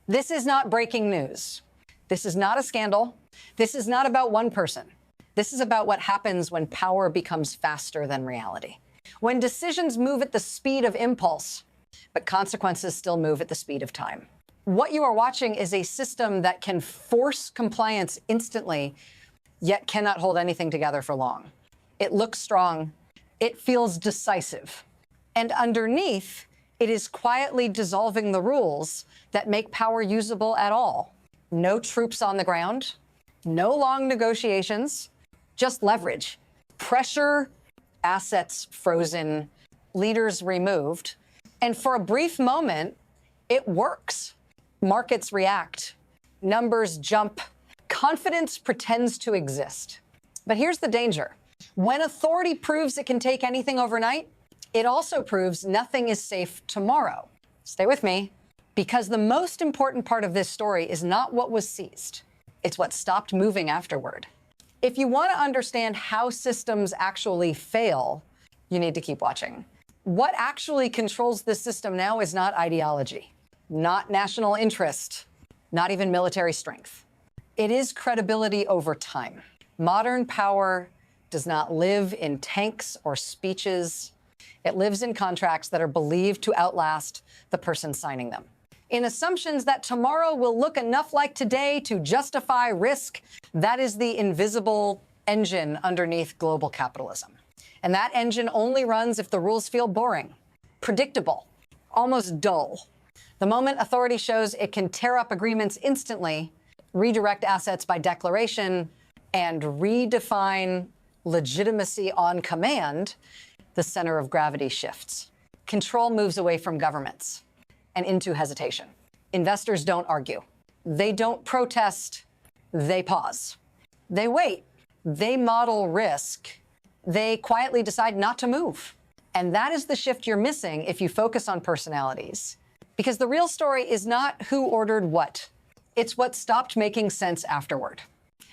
This is not breaking news. This is not a scandal. This is not about one person. This is about what happens when power becomes faster than reality. When decisions move at the speed of impulse, but consequences still move at the speed of time. What you are watching is a system that can force compliance instantly, yet cannot hold anything together for long. It looks strong. It feels decisive. And underneath, it is quietly dissolving the rules that make power usable at all. No troops on the ground, no long negotiations, just leverage, pressure, assets frozen, leaders removed. And for a brief moment, it works. Markets react, numbers jump, confidence pretends to exist. But here's the danger. When authority proves it can take anything overnight, it also proves nothing is safe tomorrow. Stay with me, because the most important part of this story is not what was seized. It's what stopped moving afterward. If you want to understand how systems actually fail, you need to keep watching. What actually controls this system now is not ideology, not national interest, not even military strength. It is credibility over time. Modern power does not live in tanks or speeches. It lives in contracts that are believed to outlast the person signing them, in assumptions that tomorrow will look enough like today to justify risk. That is the invisible engine underneath global capitalism. And that engine only runs if the rules feel boring, predictable, almost dull. The moment authority shows it can tear up agreements instantly, redirect assets by declaration, and redefine legitimacy on command, the center of gravity shifts. Control moves away from governments and into hesitation. Investors don't argue. They don't protest. They pause. They wait. They model risk. They quietly decide not to move. And that is the shift you're missing if you focus on personalities. Because the real story is not who ordered what. It's what stopped making sense afterward.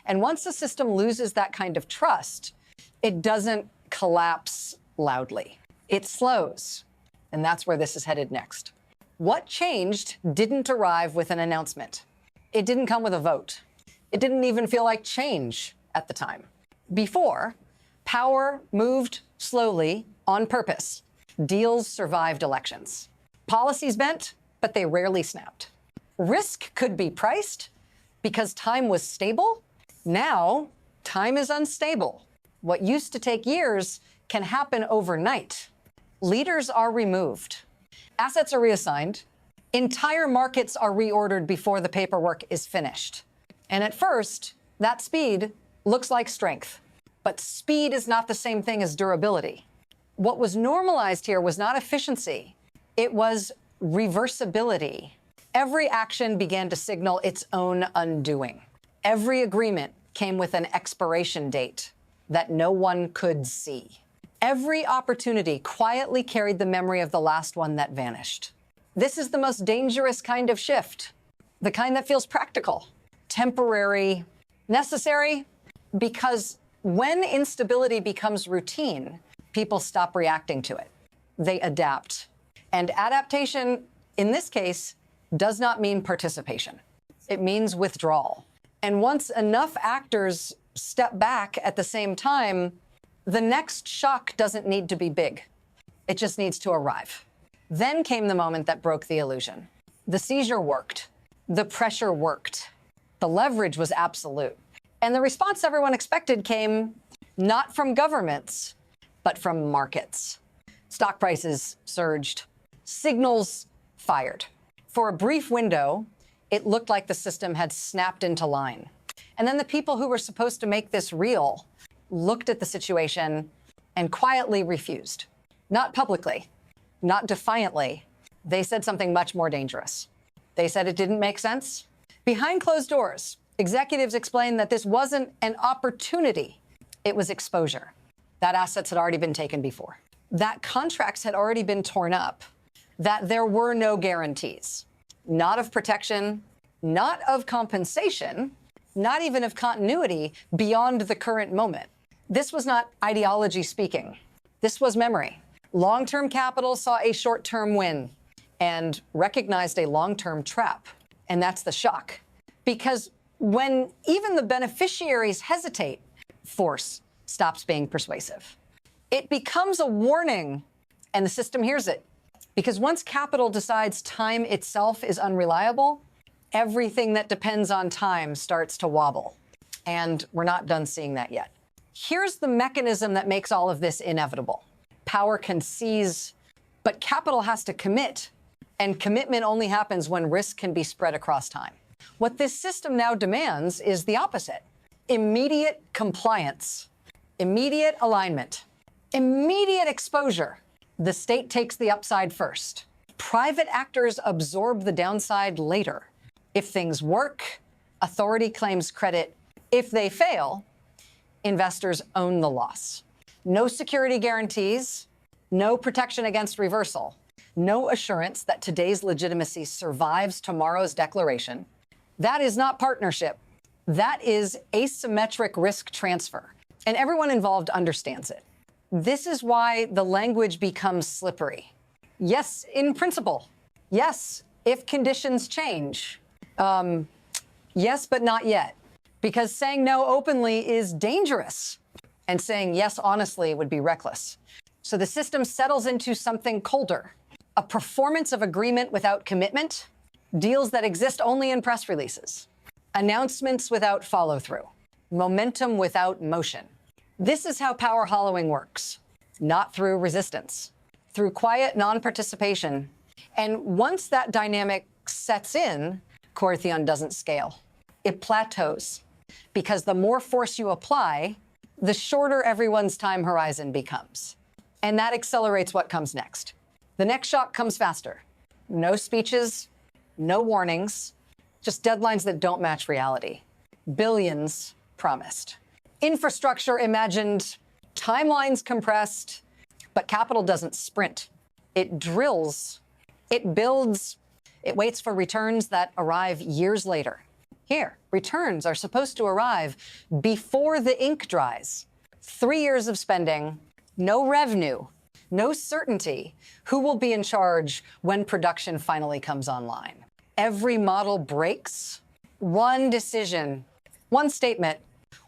And once the system loses that kind of trust, it doesn't collapse loudly. It slows. And that's where this is headed next. What changed didn't arrive with an announcement. It didn't come with a vote. It didn't even feel like change at the time. Before, power moved slowly on purpose. Deals survived elections. Policies bent, but they rarely snapped. Risk could be priced because time was stable. Now, time is unstable. What used to take years can happen overnight. Leaders are removed. Assets are reassigned. Entire markets are reordered before the paperwork is finished. And at first, that speed looks like strength. But speed is not the same thing as durability. What was normalized here was not efficiency. It was reversibility. Every action began to signal its own undoing. Every agreement came with an expiration date that no one could see. Every opportunity quietly carried the memory of the last one that vanished. This is the most dangerous kind of shift, the kind that feels practical, temporary, necessary, because when instability becomes routine, people stop reacting to it. They adapt. And adaptation, in this case, does not mean participation. It means withdrawal. And once enough actors step back at the same time, the next shock doesn't need to be big. It just needs to arrive. Then came the moment that broke the illusion. The seizure worked. The pressure worked. The leverage was absolute. And the response everyone expected came not from governments, but from markets. Stock prices surged. Signals fired. For a brief window, it looked like the system had snapped into line. And then the people who were supposed to make this real looked at the situation and quietly refused. Not publicly, not defiantly. They said something much more dangerous. They said it didn't make sense. Behind closed doors, executives explained that this wasn't an opportunity. It was exposure. That assets had already been taken before. That contracts had already been torn up. That there were no guarantees. Not of protection, not of compensation, not even of continuity beyond the current moment. This was not ideology speaking. This was memory. Long-term capital saw a short-term win and recognized a long-term trap. And that's the shock. Because when even the beneficiaries hesitate, force stops being persuasive. It becomes a warning, and the system hears it. Because once capital decides time itself is unreliable, everything that depends on time starts to wobble. And we're not done seeing that yet. Here's the mechanism that makes all of this inevitable. Power can seize, but capital has to commit. And commitment only happens when risk can be spread across time. What this system now demands is the opposite. Immediate compliance, immediate alignment, immediate exposure. The state takes the upside first. Private actors absorb the downside later. If things work, authority claims credit. If they fail, investors own the loss. No security guarantees, no protection against reversal, no assurance that today's legitimacy survives tomorrow's declaration. That is not partnership. That is asymmetric risk transfer. And everyone involved understands it. This is why the language becomes slippery. Yes, in principle. Yes, if conditions change. Yes, but not yet. Because saying no openly is dangerous. And saying yes honestly would be reckless. So the system settles into something colder. A performance of agreement without commitment. Deals that exist only in press releases. Announcements without follow-through. Momentum without motion. This is how power hollowing works. Not through resistance. Through quiet non-participation. And once that dynamic sets in, Corthion doesn't scale. It plateaus. Because the more force you apply, the shorter everyone's time horizon becomes. And that accelerates what comes next. The next shock comes faster. No speeches, no warnings, just deadlines that don't match reality. Billions promised. Infrastructure imagined, timelines compressed, but capital doesn't sprint. It drills, it builds, it waits for returns that arrive years later. Here, returns are supposed to arrive before the ink dries. 3 years of spending, no revenue, no certainty. Who will be in charge when production finally comes online? Every model breaks. One decision, one statement,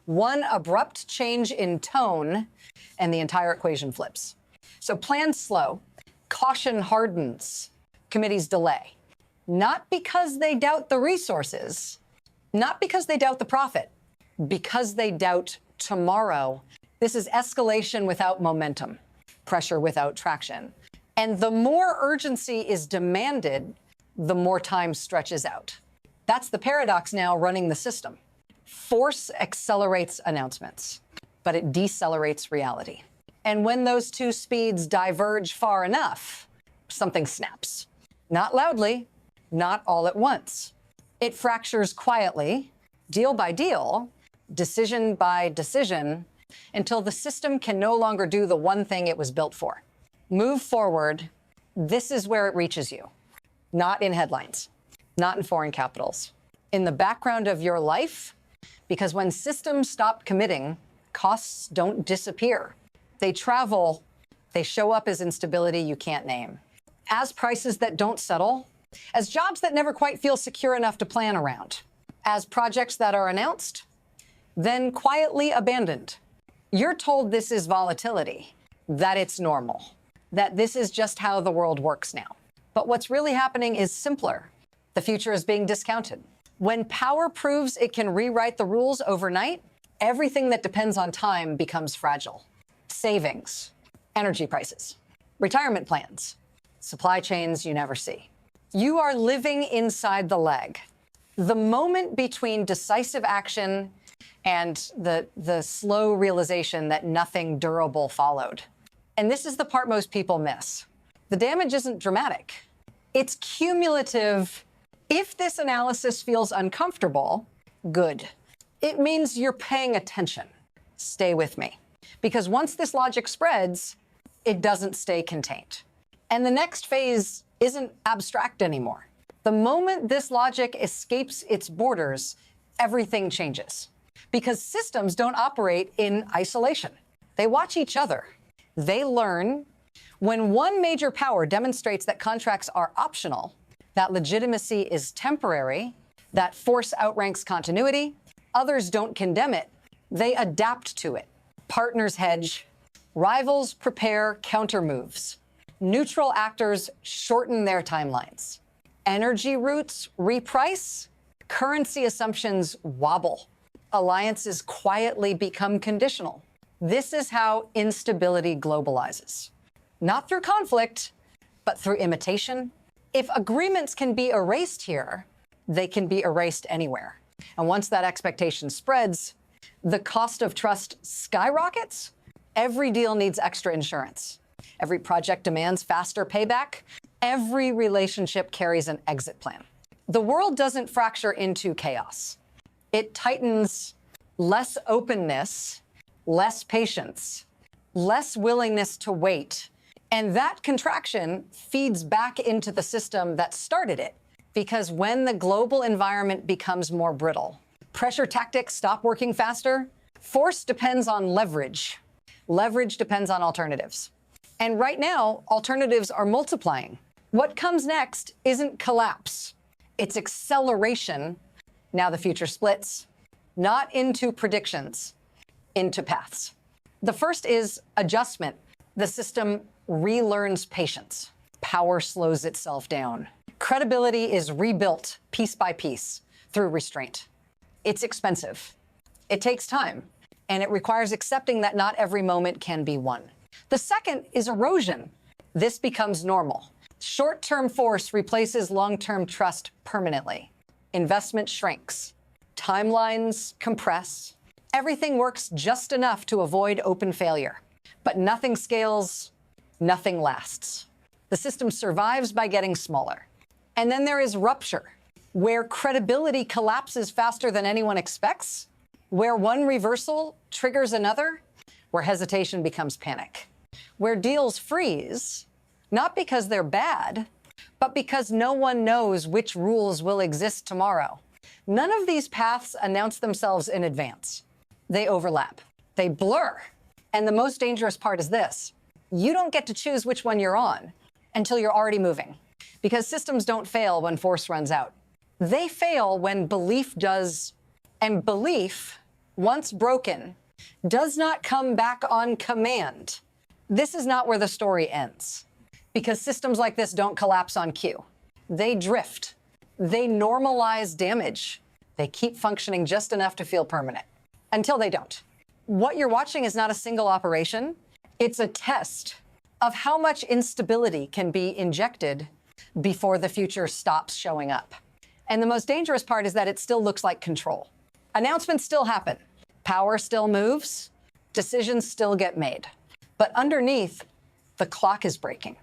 one abrupt change in tone, and the entire equation flips. So plans slow, caution hardens, committees delay. Not because they doubt the resources, not because they doubt the profit, because they doubt tomorrow. This is escalation without momentum, pressure without traction. And the more urgency is demanded, the more time stretches out. That's the paradox now running the system. Force accelerates announcements, but it decelerates reality. And when those two speeds diverge far enough, something snaps. Not loudly, not all at once. It fractures quietly, deal by deal, decision by decision, until the system can no longer do the one thing it was built for. Move forward. This is where it reaches you. Not in headlines, not in foreign capitals. In the background of your life, because when systems stop committing, costs don't disappear. They travel, they show up as instability you can't name, as prices that don't settle, as jobs that never quite feel secure enough to plan around, as projects that are announced, then quietly abandoned. You're told this is volatility, that it's normal, that this is just how the world works now. But what's really happening is simpler. The future is being discounted. When power proves it can rewrite the rules overnight, everything that depends on time becomes fragile. Savings, energy prices, retirement plans, supply chains you never see. You are living inside the lag. The moment between decisive action and the slow realization that nothing durable followed. And this is the part most people miss. The damage isn't dramatic. It's cumulative. If this analysis feels uncomfortable, good. It means you're paying attention. Stay with me. Because once this logic spreads, it doesn't stay contained. And the next phase isn't abstract anymore. The moment this logic escapes its borders, everything changes. Because systems don't operate in isolation. They watch each other. They learn. When one major power demonstrates that contracts are optional, That legitimacy is temporary. That force outranks continuity. Others don't condemn it. They adapt to it. Partners hedge. Rivals prepare countermoves. Neutral actors shorten their timelines. Energy routes reprice. Currency assumptions wobble. Alliances quietly become conditional. This is how instability globalizes. Not through conflict, but through imitation. If agreements can be erased here, they can be erased anywhere. And once that expectation spreads, the cost of trust skyrockets. Every deal needs extra insurance. Every project demands faster payback. Every relationship carries an exit plan. The world doesn't fracture into chaos. It tightens. Less openness, less patience, less willingness to wait. And that contraction feeds back into the system that started it. Because when the global environment becomes more brittle, pressure tactics stop working faster. Force depends on leverage. Leverage depends on alternatives. And right now, alternatives are multiplying. What comes next isn't collapse. It's acceleration. Now the future splits. Not into predictions, into paths. The first is adjustment. The system relearns patience. Power slows itself down. Credibility is rebuilt piece by piece through restraint. It's expensive. It takes time, and it requires accepting that not every moment can be won. The second is erosion. This becomes normal. Short-term force replaces long-term trust permanently. Investment shrinks. Timelines compress. Everything works just enough to avoid open failure. But nothing scales, nothing lasts. The system survives by getting smaller. And then there is rupture, where credibility collapses faster than anyone expects, where one reversal triggers another, where hesitation becomes panic, where deals freeze, not because they're bad, but because no one knows which rules will exist tomorrow. None of these paths announce themselves in advance. They overlap. They blur. And the most dangerous part is this. You don't get to choose which one you're on until you're already moving. Because systems don't fail when force runs out. They fail when belief does. And belief, once broken, does not come back on command. This is not where the story ends. Because systems like this don't collapse on cue. They drift. They normalize damage. They keep functioning just enough to feel permanent. Until they don't. What you're watching is not a single operation. It's a test of how much instability can be injected before the future stops showing up. And the most dangerous part is that it still looks like control. Announcements still happen. Power still moves. Decisions still get made. But underneath, the clock is breaking.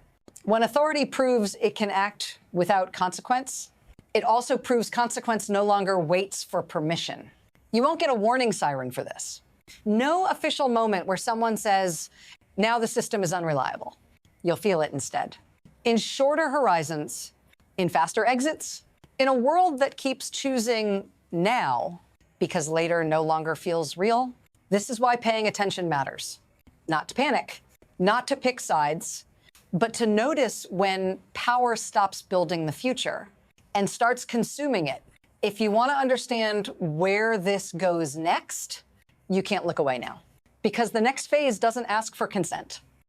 When authority proves it can act without consequence, it also proves consequence no longer waits for permission. You won't get a warning siren for this. No official moment where someone says, now the system is unreliable. You'll feel it instead. In shorter horizons, in faster exits, in a world that keeps choosing now because later no longer feels real, this is why paying attention matters. Not to panic, not to pick sides, but to notice when power stops building the future and starts consuming it. If you want to understand where this goes next, you can't look away now. Because the next phase doesn't ask for consent.